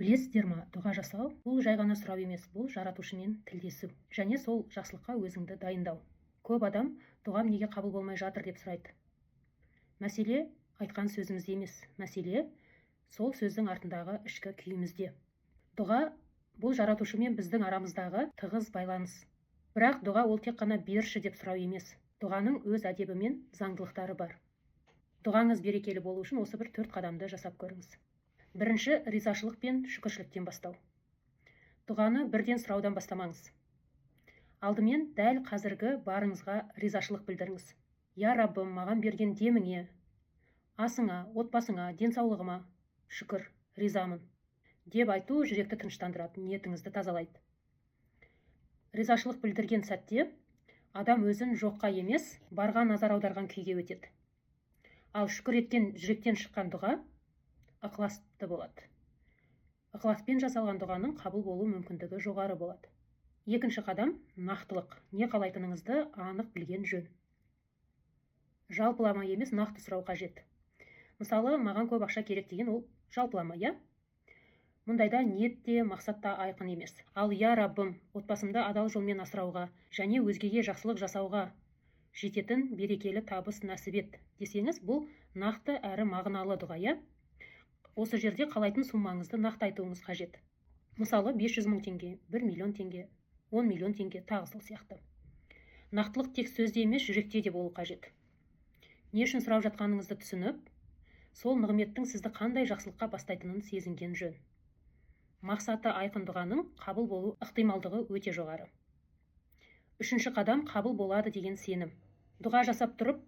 Білесіздер ма, дұға жасау бұл жай ғана сұрау емес, бұл жаратушымен тілдесу және сол жақсылыққа өзіңді дайындау. Көп адам дұғам неге қабыл болмай жатыр деп сұрайды. Мәселе айтқан сөзімізде емес, мәселе сол сөздің артындағы ішкі күйімізде. Дұға бұл жаратушымен біздің арамыздағы тығыз байланыс. Бірақ дұға ол тек қана берші деп сұрау емес. Дұғаның өз әдебі мен заңдылықтары бар. Дұғаңыз берекелі болу үшін осы бір 4 қадамды жасап көріңіз. Бірінші, ризашылық пен шүкіршіліктен бастау. Дұғаны бірден сұраудан бастамаңыз. Алдымен дәл қазіргі барыңызға ризашылық білдіріңіз. Я Раббым, маған берген деміңе, асыңа, отбасыңа, денсаулығыма шүкір, ризамын деп айту жүректі тыныштандырады, ниетіңізді тазалайды. Ризашылық білдірген сәтте адам өзін жоққа емес, барға назар аударған күйге өтеді. Ал шүкір еткен жүректен шыққан дұға ықыласты болады. Ықыласпен жасалған дұғаның қабыл болу мүмкіндігі жоғары болады. Екінші қадам нақтылық. Не қалайтыныңызды анық білген жөн. Жалпылама емес, нақты сұрау қажет. Мысалы, маған көп ақша керек деген ол жалпылама, я? Мұндайда ниет те, мақсат та айқын емес. Ал я Раббым, отбасымды адал жолмен асырауға және өзгеге жақсылық жасауға жететін берекелі табыс нәсіп ет десеңіз, бұл нақты әрі мағыналы дұға, я? Осы жерде қалайтын суммаңызды нақты айтуыңыз қажет. Мысалы, 500 мың теңге, 1 миллион теңге, 10 миллион теңге, тағы сол сияқты. Нақтылық тек сөзде емес, жүректе де болу қажет. Не үшін сұрап жатқаныңызды түсініп, сол нығметтің сізді қандай жақсылыққа бастайтынын сезінген жөн. Мақсаты айқын дұғаның қабыл болу ықтималдығы өте жоғары. Үшінші қадам қабыл болады деген сенім. Дұға жасап тұрып,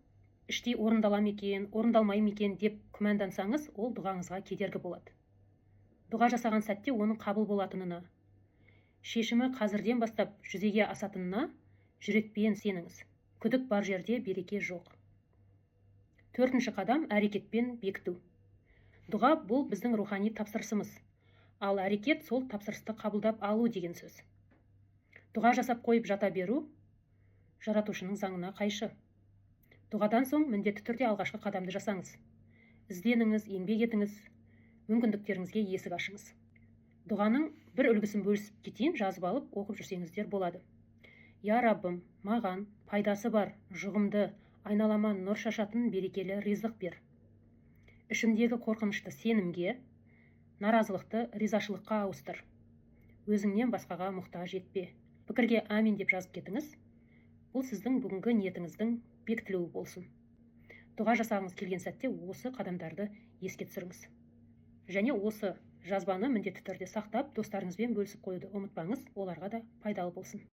іштей орындала ма екен, орындалмай ма екен деп күмәндансаңыз, ол дұғаңызға кедергі болады. Дұға жасаған сәтте оның қабыл болатынына, шешімі қазірден бастап жүзеге асатынына жүрекпен сеніңіз. Күдік бар жерде береке жоқ. Төртінші қадам әрекетпен бекіту. Дұға бұл біздің рухани тапсырысымыз, ал әрекет сол тапсырысты қабылдап алу деген сөз. Дұға жасап қойып жата беру жаратушының заңына қайшы. Дұғадан соң міндетті түрде алғашқы қадамды жасаңыз. Ізденіңіз, еңбек етіңіз, мүмкіндіктеріңізге есік ашыңыз. Дұғаның бір үлгісін бөлісіп кетейін, жазып алып, оқып жүрсеңіздер болады. Я Раббым, маған пайдасы бар, жұғымды, айналама нұр шашатын берекелі ризық бер. Ішімдегі қорқынышты сенімге, наразылықты ризашылыққа ауыстыр. Өзіңнен басқаға мұқтаж етпе. Пікірге амин деп жазып кетіңіз. Бұл сіздің бүгінгі ниетіңіздің бекітілуі болсын. Дұға жасағыңыз келген сәтте осы қадамдарды еске түсіріңіз. Және осы жазбаны міндетті түрде сақтап, достарыңызбен бөлісіп қоюды ұмытпаңыз, оларға да пайдалы болсын.